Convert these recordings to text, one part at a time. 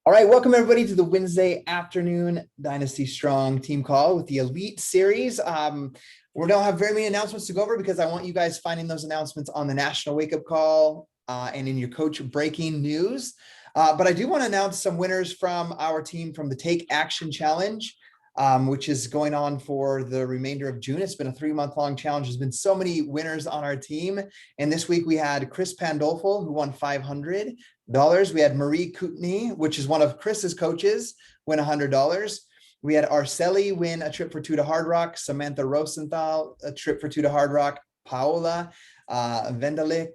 All right, welcome everybody to the Wednesday afternoon Dynasty Strong team call with the Elite Series. We don't have very many announcements to go over because I want you guys finding those announcements on the National Wake Up Call and in your coach breaking news. But I do want to announce some winners from our team from the Take Action Challenge, which is going on for the remainder of June. It's been a 3-month long challenge. There's been so many winners on our team. And this week we had Chris Pandolfo, who won $500. We had Marie Kootenay, which is one of Chris's coaches, win $100. We had Arceli win a trip for 2 to Hard Rock, Samantha Rosenthal, a trip for 2 to Hard Rock, Paola Vendalik,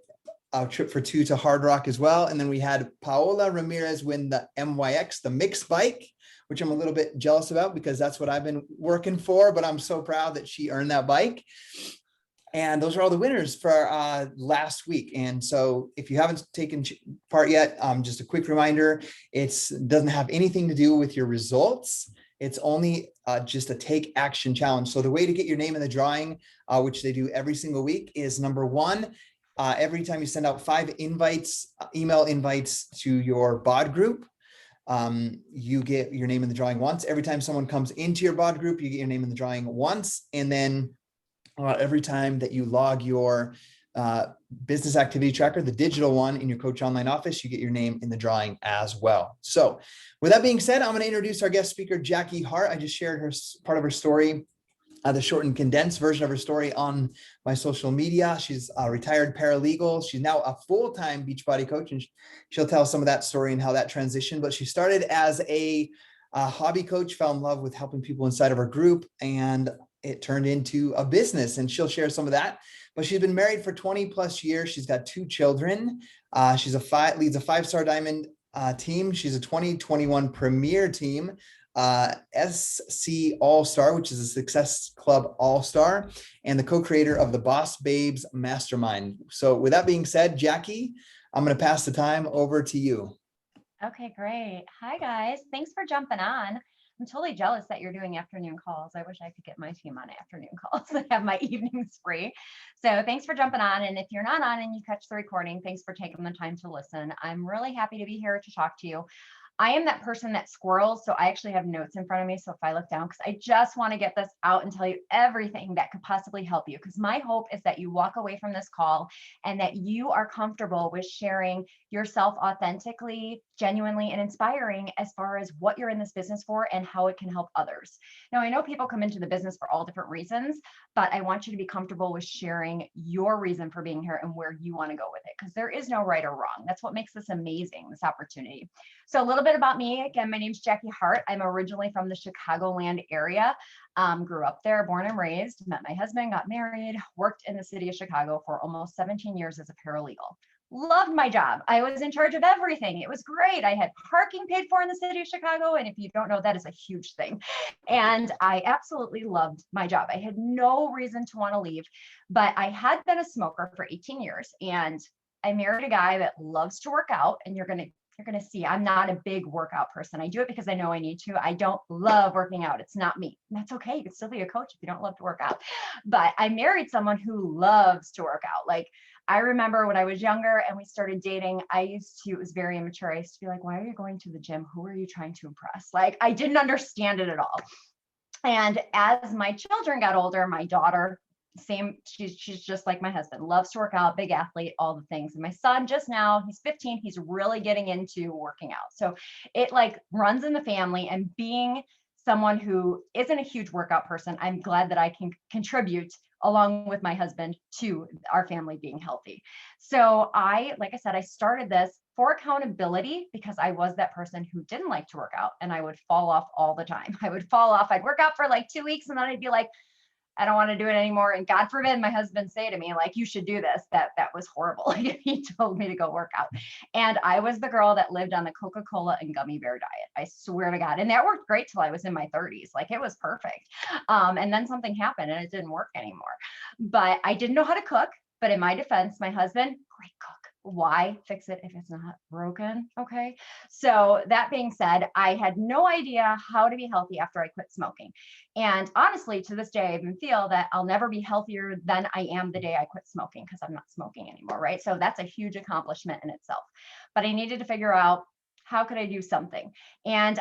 a trip for 2 to Hard Rock as well. And then we had Paola Ramirez win the MYX, the mixed bike, which I'm a little bit jealous about because that's what I've been working for, but I'm so proud that she earned that bike. And those are all the winners for last week. And so if you haven't taken part yet, just a quick reminder, it doesn't have anything to do with your results. It's only just a take action challenge. So the way to get your name in the drawing, which they do every single week, is number one, every time you send out 5 invites, email invites to your bod group, you get your name in the drawing once. Every time someone comes into your bod group, you get your name in the drawing once. And then every time that you log your business activity tracker, the digital one in your Coach Online office, you get your name in the drawing as well. So with that being said, I'm going to introduce our guest speaker, Jackie Hart. I just shared her part of her story, the short and condensed version of her story on my social media. She's a retired paralegal. She's now a full-time Beachbody coach, and she'll tell some of that story and how that transitioned. But she started as a hobby coach, fell in love with helping people inside of her group, and it turned into a business, and she'll share some of that. But she's been married for 20 plus years. She's got 2 children. She's leads a 5-star diamond team. She's a 2021 premier team, SC All-Star, which is a Success Club All-Star, and the co-creator of the Boss Babes Mastermind. So with that being said, Jackie, I'm going to pass the time over to you. Okay, great. Hi, guys. Thanks for jumping on. I'm totally jealous that you're doing afternoon calls. I wish I could get my team on afternoon calls and have my evenings free. So thanks for jumping on. And if you're not on and you catch the recording, thanks for taking the time to listen. I'm really happy to be here to talk to you. I am that person that squirrels, so I actually have notes in front of me. So if I look down, because I just want to get this out and tell you everything that could possibly help you, because my hope is that you walk away from this call and that you are comfortable with sharing yourself authentically, genuinely, and inspiring as far as what you're in this business for and how it can help others. Now, I know people come into the business for all different reasons, but I want you to be comfortable with sharing your reason for being here and where you want to go with it, because there is no right or wrong. That's what makes this amazing, this opportunity. So a little bit about me. Again, my name's Jackie Hart. I'm originally from the Chicagoland area. Grew up there, born and raised, met my husband, got married, worked in the city of Chicago for almost 17 years as a paralegal. Loved my job. I was in charge of everything. It was great. I had parking paid for in the city of Chicago. And if you don't know, that is a huge thing. And I absolutely loved my job. I had no reason to want to leave, but I had been a smoker for 18 years. And I married a guy that loves to work out. And you're going to see, I'm not a big workout person. I do it because I know I need to. I don't love working out. It's not me. And that's okay. You can still be a coach if you don't love to work out. But I married someone who loves to work out. Like, I remember when I was younger and we started dating, it was very immature. I used to be like, why are you going to the gym? Who are you trying to impress? Like, I didn't understand it at all. And as my children got older, my daughter, same, she's just like my husband, loves to work out, big athlete, all the things. And my son, just now, he's 15, he's really getting into working out. So it like runs in the family, and being someone who isn't a huge workout person, I'm glad that I can contribute along with my husband to our family being healthy. So like I said, I started this for accountability because I was that person who didn't like to work out, and I would fall off all the time. I would fall off. I'd work out for like 2 weeks and then I'd be like, I don't want to do it anymore. And God forbid my husband say to me, like, you should do this. That was horrible. He told me to go work out. And I was the girl that lived on the Coca-Cola and gummy bear diet. I swear to God. And that worked great till I was in my 30s. Like, it was perfect. And then something happened and it didn't work anymore. But I didn't know how to cook. But in my defense, my husband, great cook. Why fix it if it's not broken? Okay. So that being said, I had no idea how to be healthy after I quit smoking. And honestly, to this day, I even feel that I'll never be healthier than I am the day I quit smoking, because I'm not smoking anymore. Right. So that's a huge accomplishment in itself. But I needed to figure out how could I do something? And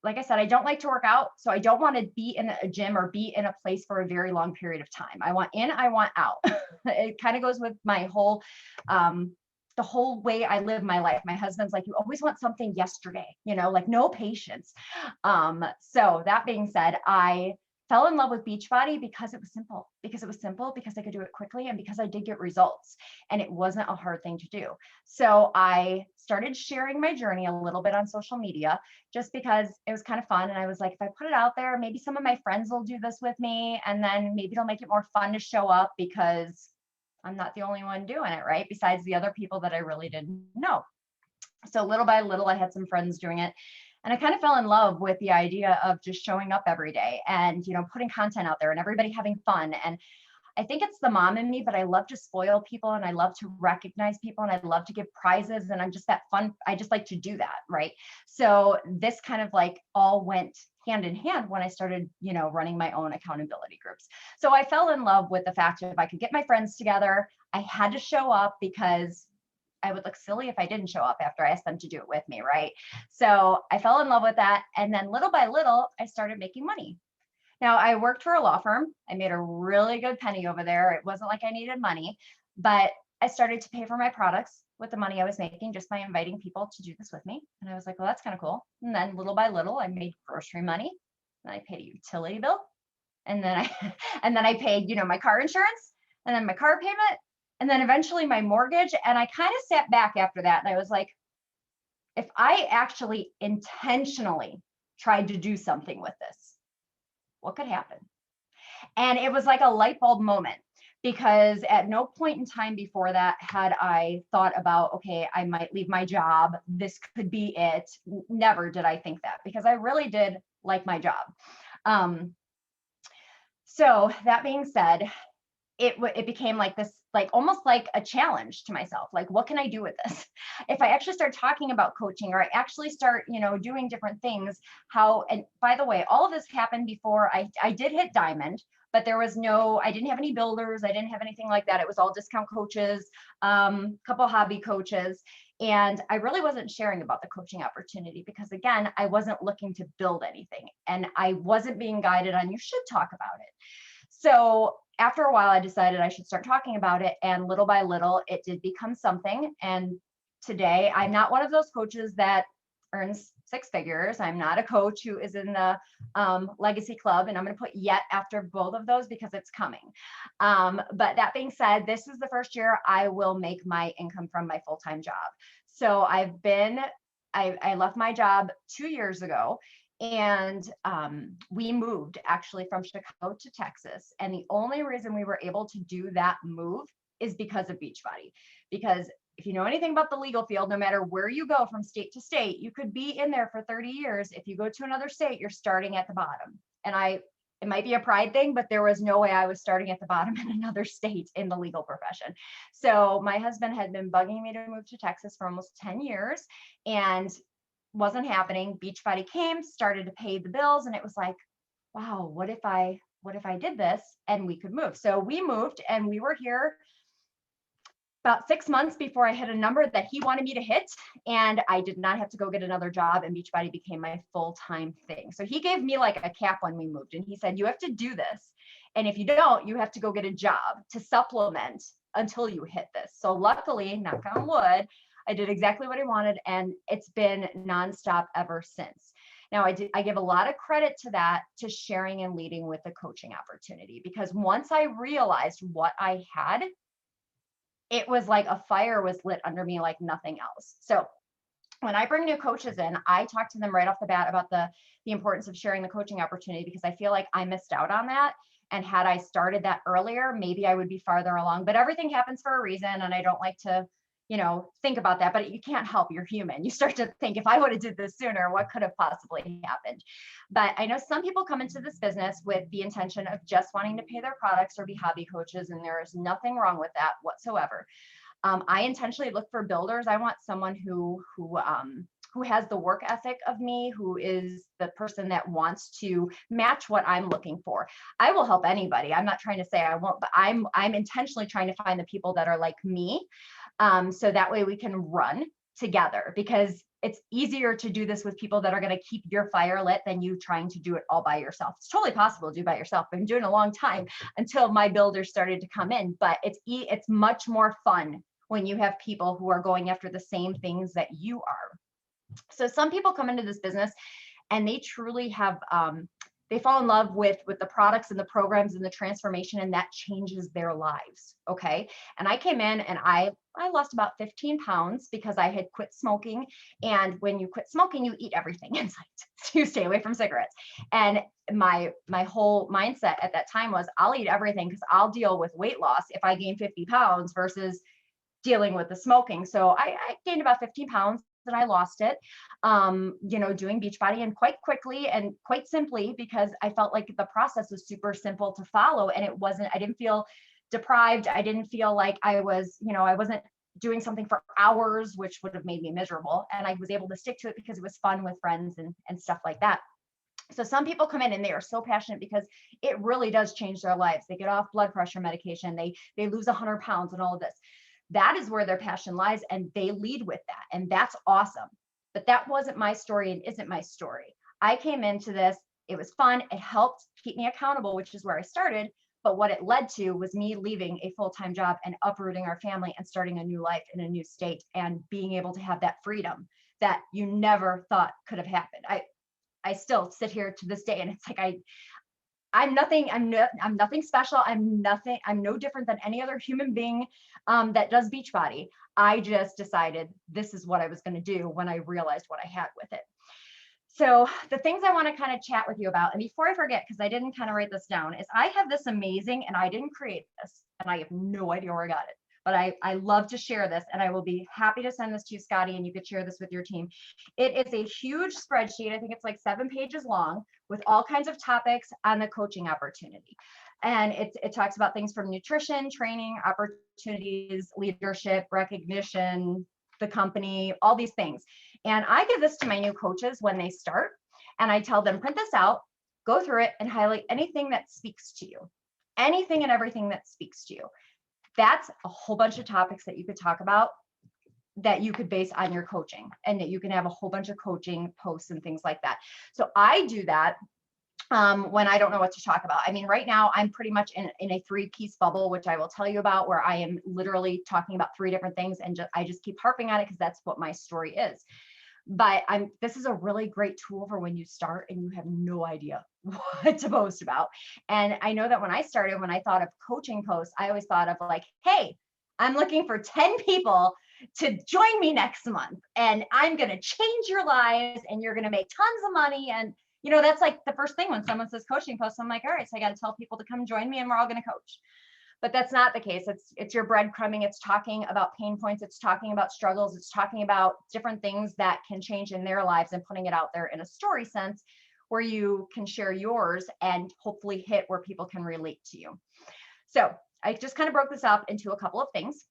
like I said, I don't like to work out. So I don't want to be in a gym or be in a place for a very long period of time. I want in, I want out. It kind of goes with my whole, the whole way I live my life. My husband's like, you always want something yesterday, like no patience. So that being said, I fell in love with Beachbody because it was simple, because I could do it quickly, and because I did get results, and it wasn't a hard thing to do. So I started sharing my journey a little bit on social media just because it was kind of fun. And I was like, if I put it out there, maybe some of my friends will do this with me, and then maybe it'll make it more fun to show up because I'm not the only one doing it, right? Besides the other people that I really didn't know. So little by little, I had some friends doing it. And I kind of fell in love with the idea of just showing up every day and, putting content out there and everybody having fun. And I think it's the mom in me, but I love to spoil people, and I love to recognize people, and I love to give prizes. And I'm just that fun. I just like to do that. Right. So this kind of like all went hand in hand when I started, running my own accountability groups. So I fell in love with the fact that if I could get my friends together, I had to show up, because I would look silly if I didn't show up after I asked them to do it with me, right? So I fell in love with that. And then little by little, I started making money. Now, I worked for a law firm. I made a really good penny over there. It wasn't like I needed money, but I started to pay for my products with the money I was making just by inviting people to do this with me. And I was like, well, that's kind of cool. And then little by little, I made grocery money, and I paid a utility bill. And then I paid, my car insurance, and then my car payment, and then eventually my mortgage. And I kind of sat back after that, and I was like, if I actually intentionally tried to do something with this, what could happen? And it was like a light bulb moment, because at no point in time before that had I thought about, okay, I might leave my job. This could be it. Never did I think that, because I really did like my job. So that being said, it became like this, like almost like a challenge to myself. Like, what can I do with this? If I actually start talking about coaching, or I actually start, doing different things, and by the way, all of this happened before I did hit diamond, but I didn't have any builders. I didn't have anything like that. It was all discount coaches, couple hobby coaches. And I really wasn't sharing about the coaching opportunity because, again, I wasn't looking to build anything, and I wasn't being guided on, you should talk about it. So after a while, I decided I should start talking about it. And little by little, it did become something. And today, I'm not one of those coaches that earns six figures. I'm not a coach who is in the legacy club. And I'm going to put yet after both of those because it's coming. But that being said, this is the first year I will make my income from my full-time job. So I left my job 2 years ago. And we moved actually from Chicago to Texas. And the only reason we were able to do that move is because of Beachbody. Because if you know anything about the legal field, no matter where you go from state to state, you could be in there for 30 years. If you go to another state, you're starting at the bottom. And it might be a pride thing, but there was no way I was starting at the bottom in another state in the legal profession. So my husband had been bugging me to move to Texas for almost 10 years. And wasn't happening. Beachbody came, started to pay the bills, and it was like, wow, what if I did this and we could move? So we moved, and we were here about 6 months before I hit a number that he wanted me to hit, and I did not have to go get another job, and Beachbody became my full-time thing. So he gave me like a cap when we moved, and he said, you have to do this, and if you don't, you have to go get a job to supplement until you hit this. So luckily, knock on wood, I did exactly what I wanted, and it's been nonstop ever since. Now, I give a lot of credit to that, to sharing and leading with the coaching opportunity, because once I realized what I had, it was like a fire was lit under me like nothing else. So when I bring new coaches in, I talk to them right off the bat about the importance of sharing the coaching opportunity, because I feel like I missed out on that. And had I started that earlier, maybe I would be farther along. But everything happens for a reason, and I don't like to think about that, but you can't help, you're human. You start to think, if I would have did this sooner, what could have possibly happened? But I know some people come into this business with the intention of just wanting to pay their products or be hobby coaches, and there is nothing wrong with that whatsoever. I intentionally look for builders. I want someone who has the work ethic of me, who is the person that wants to match what I'm looking for. I will help anybody. I'm not trying to say I won't, but I'm intentionally trying to find the people that are like me. So that way we can run together, because it's easier to do this with people that are going to keep your fire lit than you trying to do it all by yourself. It's totally possible to do by yourself. I've been doing it a long time until my builders started to come in, but it's much more fun when you have people who are going after the same things that you are. So some people come into this business and they truly have, they fall in love with the products and the programs and the transformation, and that changes their lives. Okay. And I came in and I lost about 15 pounds because I had quit smoking. And when you quit smoking, you eat everything in sight. So you stay away from cigarettes. And my whole mindset at that time was, I'll eat everything because I'll deal with weight loss if I gain 50 pounds versus dealing with the smoking. So I gained about 15 pounds and I lost it, doing Beachbody, and quite quickly and quite simply, because I felt like the process was super simple to follow. And I didn't feel deprived. I didn't feel like I wasn't doing something for hours, which would have made me miserable. And I was able to stick to it because it was fun with friends and stuff like that. So some people come in and they are so passionate because it really does change their lives. They get off blood pressure medication. They lose 100 pounds and all of this. That is where their passion lies, and they lead with that. And that's awesome. But that wasn't my story and isn't my story. I came into this, it was fun. It helped keep me accountable, which is where I started. But what it led to was me leaving a full-time job and uprooting our family and starting a new life in a new state and being able to have that freedom that you never thought could have happened. I still sit here to this day and it's like, I'm nothing special. I'm no different than any other human being that does Beachbody. I just decided this is what I was going to do when I realized what I had with it. So the things I want to kind of chat with you about, and before I forget, because I didn't kind of write this down, is I have this amazing, and I didn't create this, and I have no idea where I got it, but I love to share this, and I will be happy to send this to you, Scotty, and you could share this with your team. It is a huge spreadsheet. I think it's like 7 pages long with all kinds of topics on the coaching opportunity. And it talks about things from nutrition, training, opportunities, leadership, recognition, the company, all these things. And I give this to my new coaches when they start, and I tell them, print this out, go through it, and highlight anything that speaks to you, anything and everything that speaks to you. That's a whole bunch of topics that you could talk about that you could base on your coaching, and that you can have a whole bunch of coaching posts and things like that. So I do that when I don't know what to talk about. I mean, right now I'm pretty much in a 3-piece bubble, which I will tell you about, where I am literally talking about 3 different things, and I just keep harping on it because that's what my story is. But this is a really great tool for when you start and you have no idea what to post about. And I know that when I started, when I thought of coaching posts, I always thought of like, hey, I'm looking for 10 people to join me next month, and I'm going to change your lives, and you're going to make tons of money. And that's like the first thing when someone says coaching post, I'm like, all right, so I got to tell people to come join me and we're all going to coach. But that's not the case. It's your breadcrumbing. It's talking about pain points. It's talking about struggles. It's talking about different things that can change in their lives, and putting it out there in a story sense where you can share yours and hopefully hit where people can relate to you. So I just kind of broke this up into a couple of things.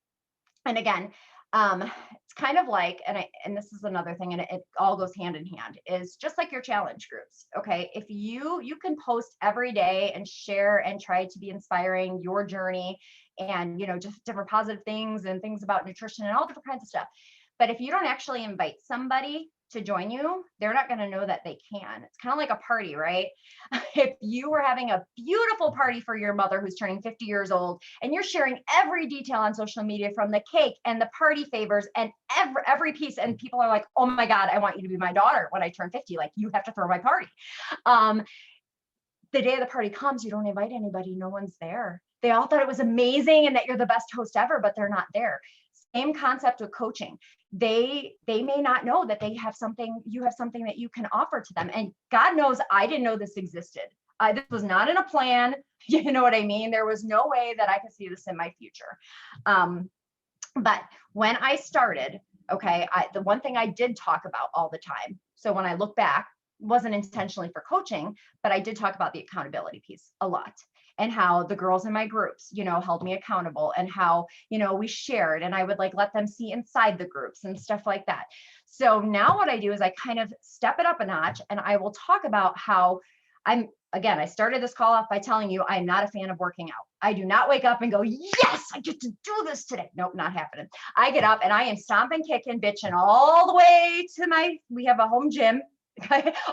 And again, it's kind of like, and this is another thing, and it all goes hand in hand, is just like your challenge groups. Okay. If you can post every day and share and try to be inspiring your journey, and, just different positive things and things about nutrition and all different kinds of stuff. But if you don't actually invite somebody to join you, they're not going to know that they can. It's kind of like a party, right? If you were having a beautiful party for your mother who's turning 50 years old, and you're sharing every detail on social media, from the cake and the party favors and every piece, and people are like, oh my God, I want you to be my daughter when I turn 50. Like, you have to throw my party. The day of the party comes, you don't invite anybody. No one's there. They all thought it was amazing and that you're the best host ever, but they're not there. Same concept with coaching. They may not know that you have something that you can offer to them. And God knows I didn't know this existed. This was not in a plan. You know what I mean? There was no way that I could see this in my future. But when I started, okay, the one thing I did talk about all the time, so when I look back, wasn't intentionally for coaching, but I did talk about the accountability piece a lot, and how the girls in my groups, held me accountable, and how, we shared, and I would let them see inside the groups and stuff like that. So now what I do is I kind of step it up a notch, and I will talk about how I started this call off by telling you I'm not a fan of working out. I do not wake up and go, yes, I get to do this today. Nope, not happening. I get up and I am stomping, kicking, bitching all the way to we have a home gym,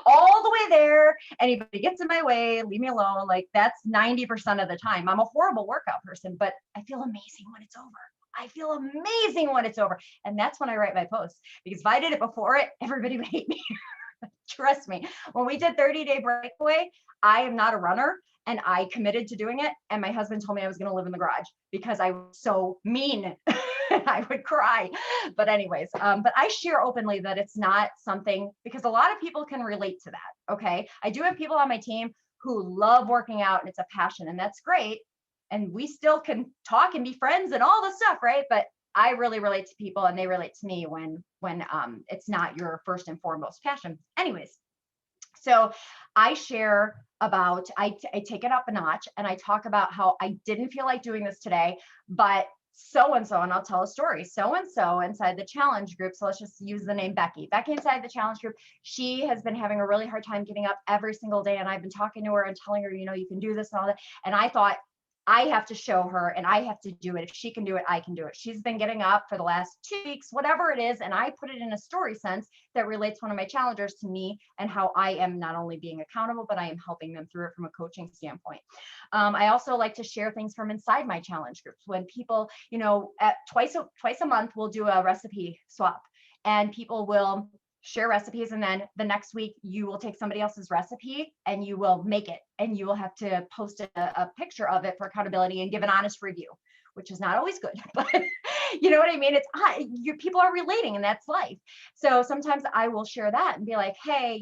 all the way there. Anybody gets in my way, leave me alone. Like that's 90% of the time. I'm a horrible workout person, but I feel amazing when it's over. I feel amazing when it's over. And that's when I write my posts, because if I did it before it, everybody would hate me. Trust me, when we did 30-day breakaway, I am not a runner and I committed to doing it. And my husband told me I was going to live in the garage because I was so mean. I would cry. But anyways, but I share openly that it's not something, because a lot of people can relate to that. Okay. I do have people on my team who love working out and it's a passion, and that's great. And we still can talk and be friends and all this stuff, right? But I really relate to people and they relate to me when it's not your first and foremost passion. Anyways, so I share about, I take it up a notch and I talk about how I didn't feel like doing this today, but so-and-so, and I'll tell a story, so-and-so inside the challenge group. So let's just use the name Becky. Becky inside the challenge group, she has been having a really hard time getting up every single day. And I've been talking to her and telling her, you can do this and all that. And I thought, I have to show her and I have to do it. If she can do it, I can do it. She's been getting up for the last 2 weeks, whatever it is. And I put it in a story sense that relates one of my challengers to me and how I am not only being accountable, but I am helping them through it from a coaching standpoint. I also like to share things from inside my challenge groups. When people, at twice a month, we'll do a recipe swap and people will share recipes. And then the next week you will take somebody else's recipe and you will make it. And you will have to post a picture of it for accountability and give an honest review, which is not always good, but you know what I mean? People are relating and that's life. So sometimes I will share that and be like, hey,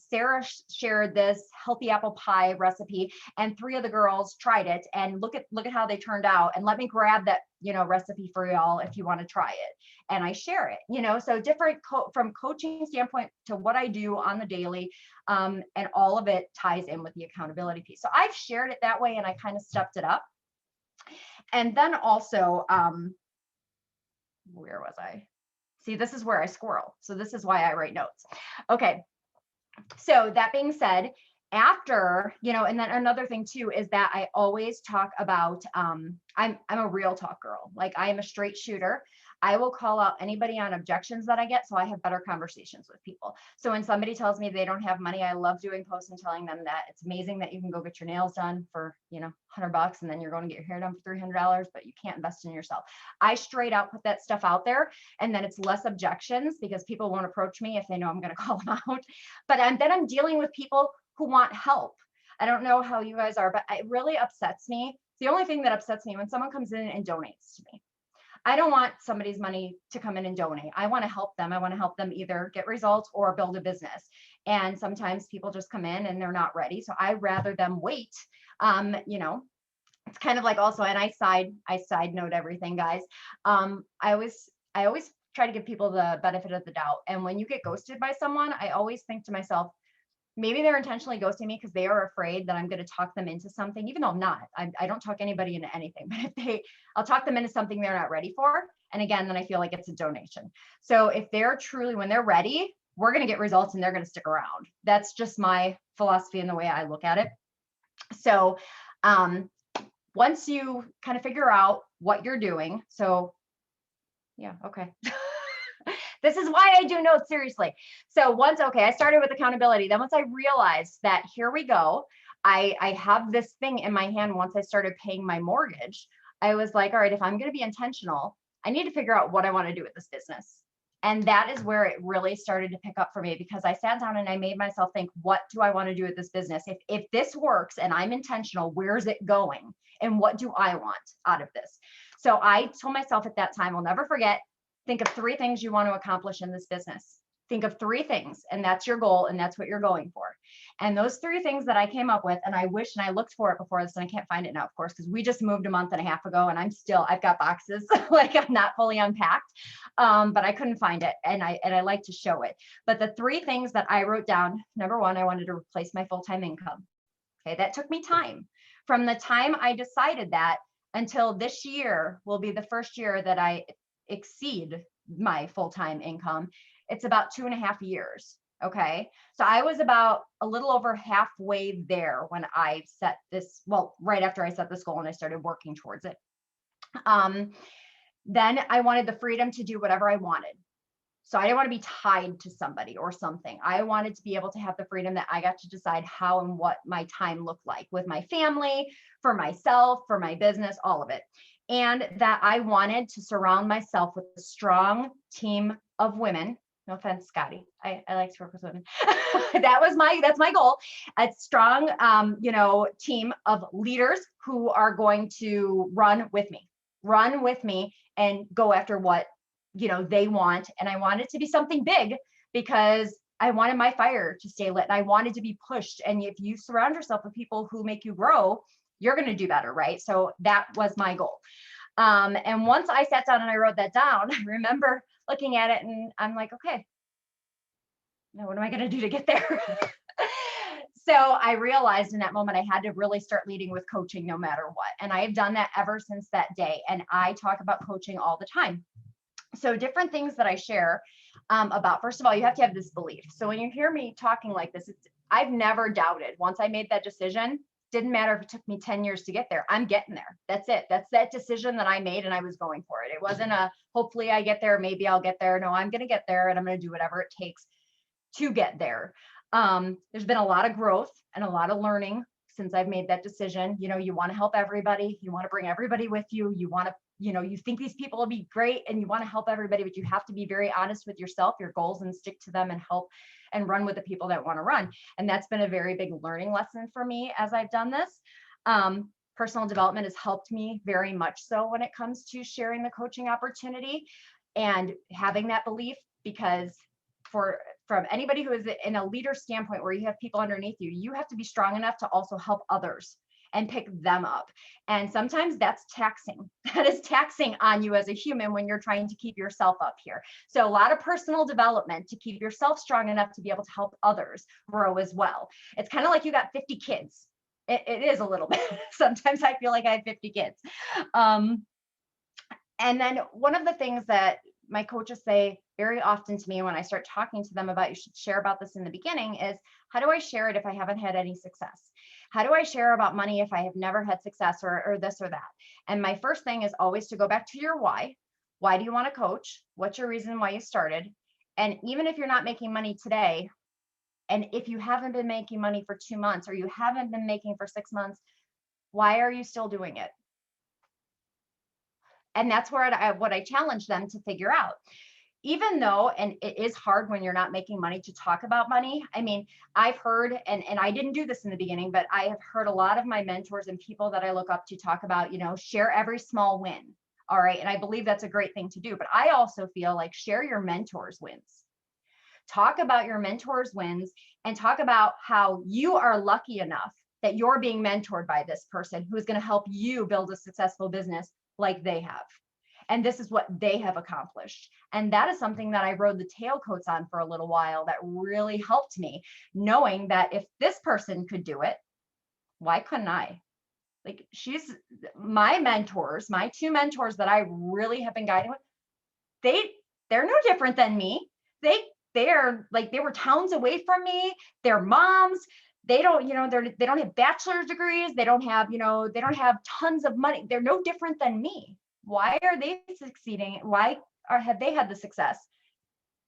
Sarah shared this healthy apple pie recipe and 3 of the girls tried it and look at how they turned out. And let me grab that, recipe for y'all if you want to try it. And I share it, so different from coaching standpoint to what I do on the daily. And all of it ties in with the accountability piece. So I've shared it that way and I kind of stepped it up. And then also, where was I? See, this is where I squirrel. So this is why I write notes. Okay. So that being said, after, and then another thing too, is that I always talk about, I'm a real talk girl. Like I am a straight shooter. I will call out anybody on objections that I get. So I have better conversations with people. So when somebody tells me they don't have money, I love doing posts and telling them that it's amazing that you can go get your nails done for, $100 and then you're going to get your hair done for $300, but you can't invest in yourself. I straight out put that stuff out there and then it's less objections because people won't approach me if they know I'm going to call them out. But then I'm dealing with people who want help. I don't know how you guys are, but it really upsets me. It's the only thing that upsets me when someone comes in and donates to me. I don't want somebody's money to come in and donate. I want to help them. I want to help them either get results or build a business. And sometimes people just come in and they're not ready. So I rather them wait. It's kind of like also, and I side note everything, guys. I always try to give people the benefit of the doubt. And when you get ghosted by someone, I always think to myself, maybe they're intentionally ghosting me because they are afraid that I'm going to talk them into something, even though I'm not. I don't talk anybody into anything, but I'll talk them into something they're not ready for. And again, then I feel like it's a donation. So if they're truly, when they're ready, we're going to get results and they're going to stick around. That's just my philosophy and the way I look at it. So once you kind of figure out what you're doing, so yeah, okay. This is why I do notes, seriously. So I started with accountability. Then once I realized that here we go, I have this thing in my hand. Once I started paying my mortgage, I was like, all right, if I'm going to be intentional, I need to figure out what I want to do with this business. And that is where it really started to pick up for me, because I sat down and I made myself think, what do I want to do with this business? If this works and I'm intentional, where's it going? And what do I want out of this? So I told myself at that time, I'll never forget, think of 3 things you want to accomplish in this business. Think of 3 things, and that's your goal, and that's what you're going for. And those 3 things that I came up with, and I wish, and I looked for it before this, and I can't find it now, of course, because we just moved a month and a half ago, and I've got boxes, like I'm not fully unpacked, but I couldn't find it, and I like to show it. But the 3 things that I wrote down, number 1, I wanted to replace my full-time income. Okay, that took me time. From the time I decided that until this year will be the first year that I exceed my full-time income, it's about 2.5 years. Okay. So I was about a little over halfway there when I set this, well, right after I set this goal and I started working towards it. Um, then I wanted the freedom to do whatever I wanted. So I didn't want to be tied to somebody or something. I wanted to be able to have the freedom that I got to decide how and what my time looked like with my family, for myself, for my business, all of it. And that I wanted to surround myself with a strong team of women. No offense, Scotty. I like to work with women. That's my goal. A strong, team of leaders who are going to run with me and go after what they want. And I want it to be something big because I wanted my fire to stay lit and I wanted to be pushed. And if you surround yourself with people who make you grow, you're going to do better, right? So that was my goal. And once I sat down and I wrote that down, I remember looking at it and I'm like, okay, now what am I going to do to get there? So I realized in that moment, I had to really start leading with coaching no matter what. And I have done that ever since that day. And I talk about coaching all the time. So different things that I share about, first of all, you have to have this belief. So when you hear me talking like this, I've never doubted. Once I made that decision, didn't matter if it took me 10 years to get there. I'm getting there. That's it. That's that decision that I made and I was going for it. It wasn't a, hopefully I get there. Maybe I'll get there. No, I'm going to get there and I'm going to do whatever it takes to get there. There's been a lot of growth and a lot of learning since I've made that decision. You want to help everybody. You want to bring everybody with you. You want to, you think these people will be great and you want to help everybody, but you have to be very honest with yourself, your goals, and stick to them and help and run with the people that want to run. And that's been a very big learning lesson for me as I've done this. Personal development has helped me very much so when it comes to sharing the coaching opportunity and having that belief, because from anybody who is in a leader standpoint where you have people underneath you, you have to be strong enough to also help others and pick them up. And sometimes that's taxing. That is taxing on you as a human when you're trying to keep yourself up here. So a lot of personal development to keep yourself strong enough to be able to help others grow as well. It's kind of like you got 50 kids. It is a little bit. Sometimes I feel like I have 50 kids. And then one of the things that my coaches say very often to me when I start talking to them about, you should share about this in the beginning, is how do I share it if I haven't had any success? How do I share about money if I have never had success or this or that? And my first thing is always to go back to your why. Why do you want to coach? What's your reason why you started? And even if you're not making money today, and if you haven't been making money for 2 months or you haven't been making for 6 months, why are you still doing it? And that's where what I challenge them to figure out. Even though, and it is hard when you're not making money to talk about money. I mean, I've heard, and I didn't do this in the beginning, but I have heard a lot of my mentors and people that I look up to talk about, share every small win. All right. And I believe that's a great thing to do. But I also feel like share your mentors' wins. Talk about your mentors' wins and talk about how you are lucky enough that you're being mentored by this person who is going to help you build a successful business like they have. And this is what they have accomplished. And that is something that I rode the tailcoats on for a little while that really helped me, knowing that if this person could do it, why couldn't I? Like, she's my mentors, my 2 mentors that I really have been guiding with, they're no different than me. They're like, they were towns away from me. They're moms. They don't, they don't have bachelor's degrees. They don't have, they don't have tons of money. They're no different than me. Why are they succeeding? Why have they had the success?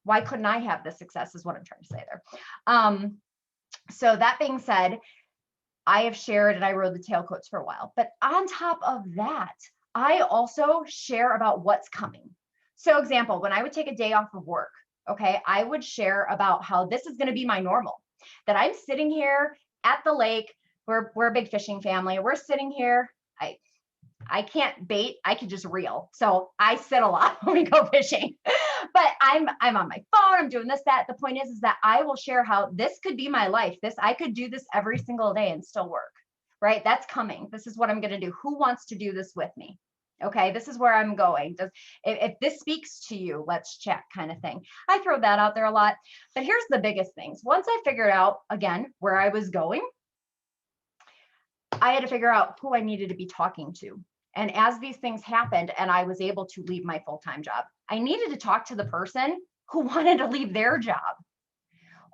Why couldn't I have the success is what I'm trying to say there. So that being said, I have shared and I rode the tailcoats for a while, but on top of that, I also share about what's coming. So example, when I would take a day off of work, okay, I would share about how this is going to be my normal, that I'm sitting here at the lake. We're a big fishing family. We're sitting here. I can't bait. I could just reel. So I sit a lot when we go fishing, but I'm on my phone. I'm doing this, that. The point is that I will share how this could be my life. I could do this every single day and still work, right? That's coming. This is what I'm going to do. Who wants to do this with me? Okay. This is where I'm going. If this speaks to you, let's chat, kind of thing. I throw that out there a lot, but here's the biggest things. Once I figured out again, where I was going, I had to figure out who I needed to be talking to. And as these things happened and I was able to leave my full-time job, I needed to talk to the person who wanted to leave their job,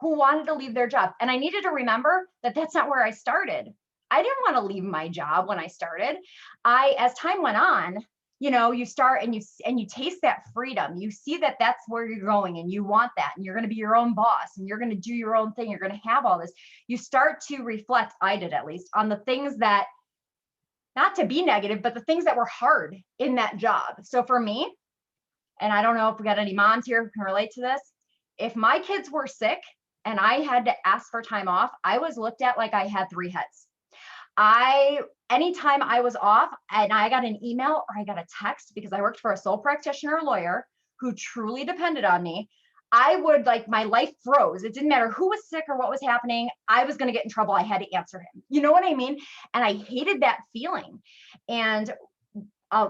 who wanted to leave their job. And I needed to remember that that's not where I started. I didn't want to leave my job when I started. As time went on, you start and you taste that freedom. You see that that's where you're going and you want that, and you're going to be your own boss and you're going to do your own thing. You're going to have all this. You start to reflect, I did at least, on the things that, not to be negative, but the things that were hard in that job. So for me, and I don't know if we got any moms here who can relate to this, if my kids were sick and I had to ask for time off, I was looked at like I had three heads. Anytime I was off and I got an email or I got a text, because I worked for a sole practitioner lawyer who truly depended on me, I would, like, my life froze. It didn't matter who was sick or what was happening. I was going to get in trouble. I had to answer him. You know what I mean? And I hated that feeling. And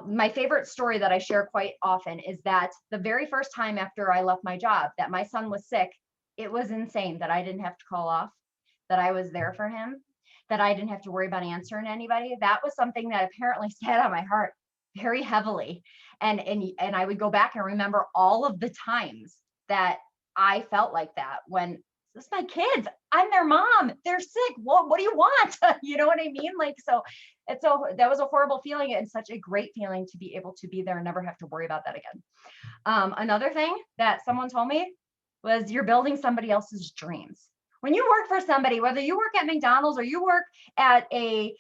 my favorite story that I share quite often is that the very first time after I left my job that my son was sick, it was insane that I didn't have to call off, that I was there for him, that I didn't have to worry about answering anybody. That was something that apparently sat on my heart very heavily. And I would go back and remember all of the times that I felt like that, when this is my kids, I'm their mom, they're sick. What do you want? You know what I mean? Like, so that was a horrible feeling, and such a great feeling to be able to be there and never have to worry about that again. Another thing that someone told me was, you're building somebody else's dreams. When you work for somebody, whether you work at McDonald's or you work at a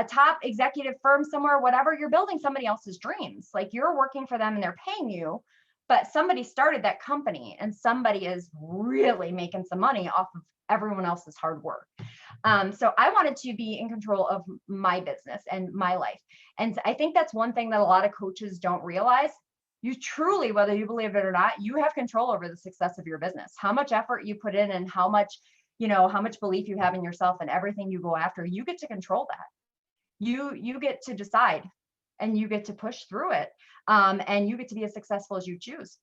top executive firm somewhere, whatever, you're building somebody else's dreams. Like, you're working for them and they're paying you, but somebody started that company and somebody is really making some money off of everyone else's hard work. So I wanted to be in control of my business and my life. And I think that's one thing that a lot of coaches don't realize. You truly, whether you believe it or not, you have control over the success of your business. How much effort you put in and how much belief you have in yourself and everything you go after, you get to control that. You get to decide and you get to push through it. And you get to be as successful as you choose.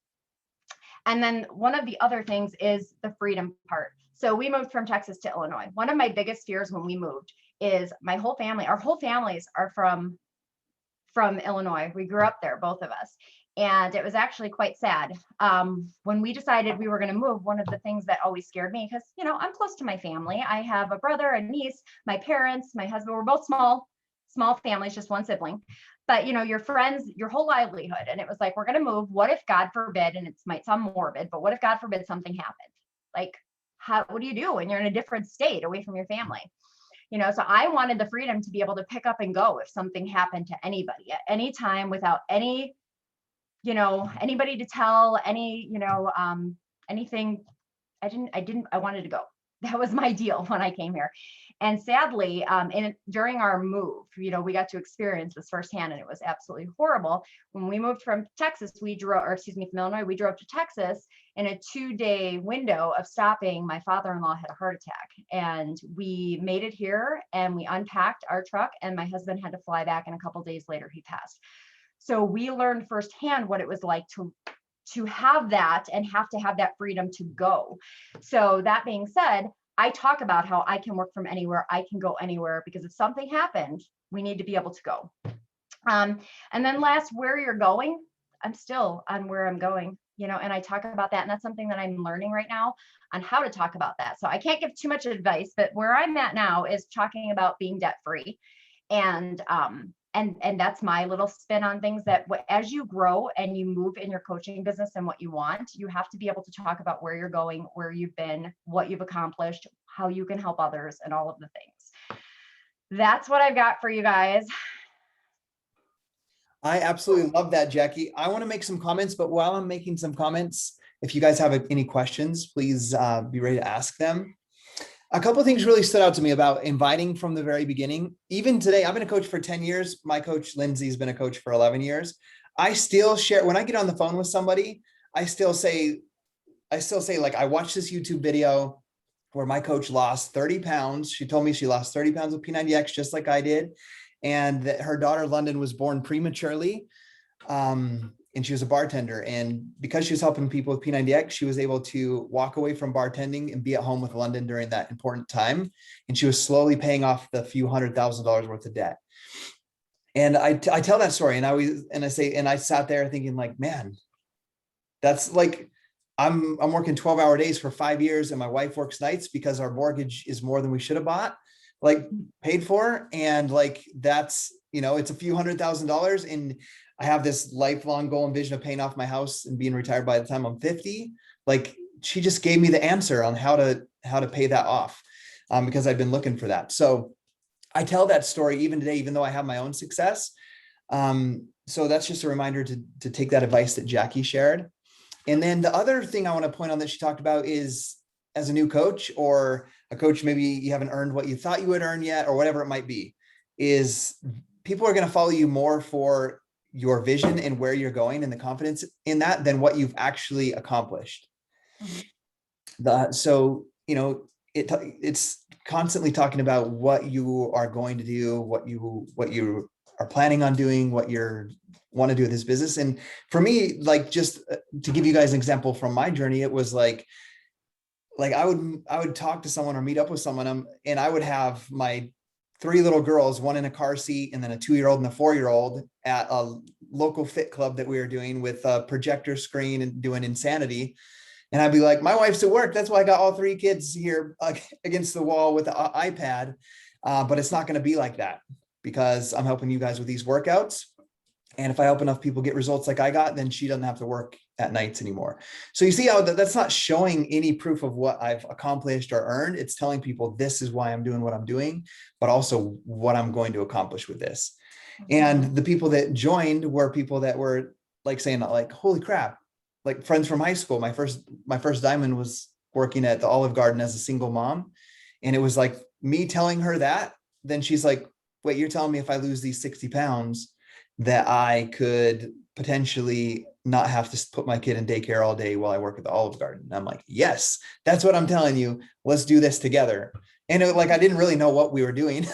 And then one of the other things is the freedom part. So we moved from Texas to Illinois. One of my biggest fears when we moved is our whole families are from Illinois. We grew up there, both of us. And it was actually quite sad. When we decided we were going to move, one of the things that always scared me, because, I'm close to my family. I have a brother, a niece, my parents, my husband. We're both small families, just one sibling. But, your friends, your whole livelihood. And it was like, we're going to move. What if, God forbid, and it might sound morbid, but what if, God forbid, something happened? Like, what do you do when you're in a different state away from your family? So I wanted the freedom to be able to pick up and go if something happened to anybody at any time, without any, anybody to tell, anything. I wanted to go. That was my deal when I came here. And sadly, during our move, we got to experience this firsthand, and it was absolutely horrible. When we moved from Texas, from Illinois, we drove to Texas. In a 2-day window of stopping, my father-in-law had a heart attack, and we made it here and we unpacked our truck, and my husband had to fly back, and a couple days later he passed. So we learned firsthand what it was like to have that and have to have that freedom to go. So that being said, I talk about how I can work from anywhere, I can go anywhere, because if something happened, we need to be able to go. And then last, where you're going, I'm still on where I'm going, and I talk about that. And that's something that I'm learning right now on how to talk about that. So I can't give too much advice, but where I'm at now is talking about being debt free. And that's my little spin on things, that as you grow and you move in your coaching business and what you want, you have to be able to talk about where you're going, where you've been, what you've accomplished, how you can help others, and all of the things. That's what I've got for you guys. I absolutely love that, Jackie. I want to make some comments, but while I'm making some comments, if you guys have any questions, please be ready to ask them. A couple of things really stood out to me about inviting from the very beginning. Even today, I've been a coach for 10 years. My coach, Lindsay's been a coach for 11 years. I still share, when I get on the phone with somebody, I still say, like, I watched this YouTube video where my coach lost 30 pounds. She told me she lost 30 pounds with P90X, just like I did. And that her daughter, London, was born prematurely. And she was a bartender. And because she was helping people with P90X, she was able to walk away from bartending and be at home with London during that important time. And she was slowly paying off the few $100,000 worth of debt. And I tell that story, and I sat there thinking, like, man, that's like, I'm working 12-hour days for 5 years, and my wife works nights because our mortgage is more than we should have bought, like paid for. And like, that's, it's a few $100,000. And I have this lifelong goal and vision of paying off my house and being retired by the time I'm 50. Like, she just gave me the answer on how to pay that off, because I've been looking for that. So I tell that story even today, even though I have my own success. So that's just a reminder to take that advice that Jackie shared. And then the other thing I want to point on that she talked about is, as a new coach, or a coach, maybe you haven't earned what you thought you would earn yet, or whatever it might be, is people are going to follow you more for your vision and where you're going and the confidence in that than what you've actually accomplished. So, it's constantly talking about what you are going to do, what you are planning on doing, what you're want to do with this business. And for me, like, just to give you guys an example from my journey, it was like I would talk to someone or meet up with someone, and I would have my 3 little girls, one in a car seat and then a 2-year-old and a 4-year-old, at a local fit club that we were doing with a projector screen and doing insanity. And I'd be like, my wife's at work. That's why I got all 3 kids here against the wall with the iPad. But it's not going to be like that, because I'm helping you guys with these workouts. And if I help enough people get results like I got, then she doesn't have to work at nights anymore. So you see how that's not showing any proof of what I've accomplished or earned. It's telling people this is why I'm doing what I'm doing, but also what I'm going to accomplish with this. And the people that joined were people that were like saying, like, holy crap, like friends from high school. My first diamond was working at the Olive Garden as a single mom. And it was like me telling her that. Then she's like, wait, you're telling me if I lose these 60 pounds that I could potentially not have to put my kid in daycare all day while I work at the Olive Garden? And I'm like, yes, that's what I'm telling you. Let's do this together. And I didn't really know what we were doing.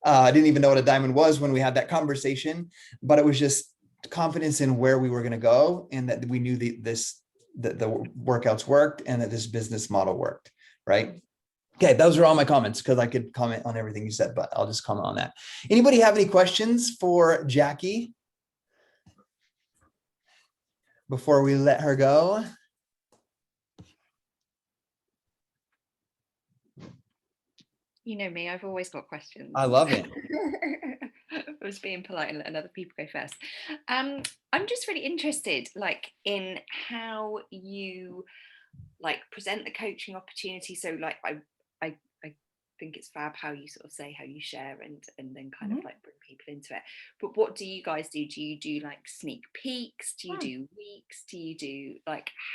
I didn't even know what a diamond was when we had that conversation, but it was just confidence in where we were going to go, and that we knew the workouts worked and that this business model worked. Right. Okay, those are all my comments, because I could comment on everything you said, but I'll just comment on that. Anybody have any questions for Jackie before we let her go? You know me, I've always got questions. I love it. I was being polite and letting other people go first. I'm just really interested, like, in how you present the coaching opportunity. So I think it's fab how you sort of say how you share and then kind of bring people into it. But what do you guys do? Do you do sneak peeks? Do you do weeks? Do you do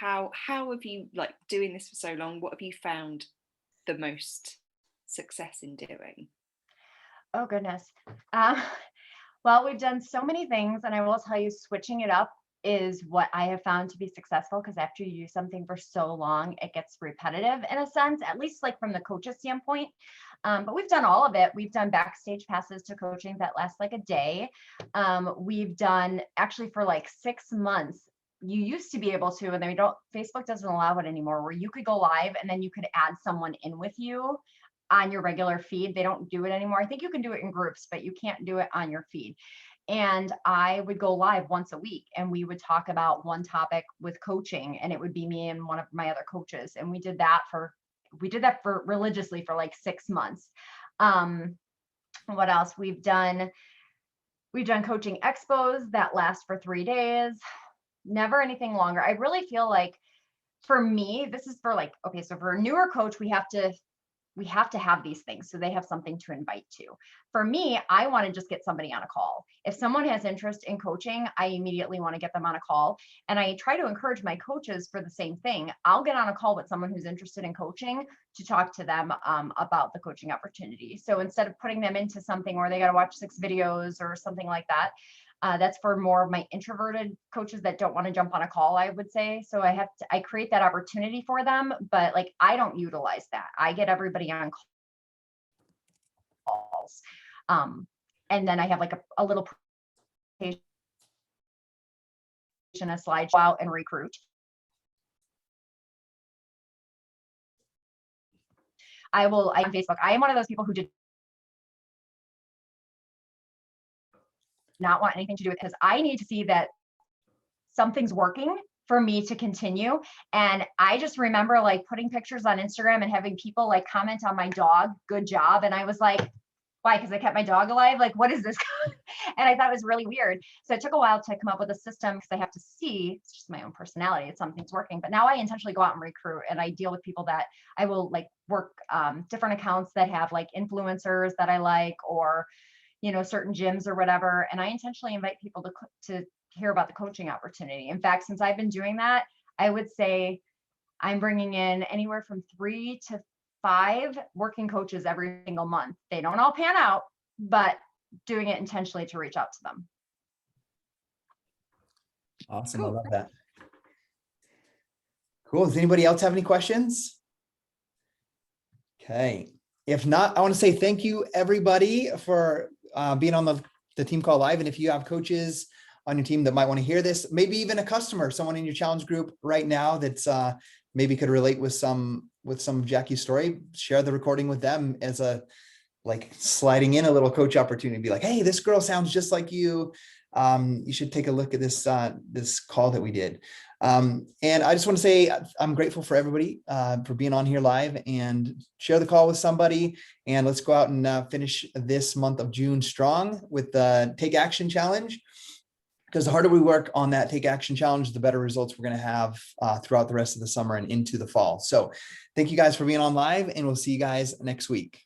how have you, doing this for so long, what have you found the most success in doing? Oh, goodness. Well, we've done so many things, and I will tell you, switching it up is what I have found to be successful, because after you do something for so long, it gets repetitive in a sense, at least from the coach's standpoint. But we've done all of it. We've done backstage passes to coaching that last a day. We've done, actually, for 6 months, you used to be able to, and Facebook doesn't allow it anymore, where you could go live and then you could add someone in with you on your regular feed. They don't do it anymore. I think you can do it in groups, but you can't do it on your feed. And I would go live once a week, and we would talk about one topic with coaching, and it would be me and one of my other coaches. And we did that for religiously for 6 months. What else? We've done coaching expos that last for 3 days, never anything longer. I really feel like, for me, this is for okay, so for a newer coach, we have to have these things so they have something to invite to. For me, I want to just get somebody on a call. If someone has interest in coaching, I immediately want to get them on a call. And I try to encourage my coaches for the same thing. I'll get on a call with someone who's interested in coaching to talk to them about the coaching opportunity. So instead of putting them into something where they got to watch 6 videos or something like that, that's for more of my introverted coaches that don't want to jump on a call, I would say. So I create that opportunity for them, but I don't utilize that. I get everybody on calls. And then I have a little presentation, a slide out and recruit. I'm on Facebook. I am one of those people who did not want anything to do with it, because I need to see that something's working for me to continue. And I just remember like putting pictures on Instagram and having people like comment on my dog, good job. And I was like, why? Because I kept my dog alive. Like, what is this? And I thought it was really weird. So it took a while to come up with a system because I have to see, it's just my own personality, if something's working. But now I intentionally go out and recruit, and I deal with people that I will like work different accounts that have like influencers that I like, or, you know, certain gyms or whatever. And I intentionally invite people to hear about the coaching opportunity. In fact, since I've been doing that, I would say I'm bringing in anywhere from 3 to 5 working coaches every single month. They don't all pan out, but doing it intentionally to reach out to them. Awesome. I Cool. love that. Cool. Does anybody else have any questions? Okay. If not, I want to say thank you everybody for being on the team call live. And if you have coaches on your team that might want to hear this, maybe even a customer, someone in your challenge group right now that's maybe could relate with some of Jackie's story, share the recording with them as a like sliding in a little coach opportunity. Be like, hey, this girl sounds just like you. You should take a look at this this call that we did. And I just want to say I'm grateful for everybody for being on here live, and share the call with somebody. And let's go out and finish this month of June strong with the Take Action Challenge. Because the harder we work on that Take Action Challenge, the better results we're going to have throughout the rest of the summer and into the fall. So thank you guys for being on live, and we'll see you guys next week.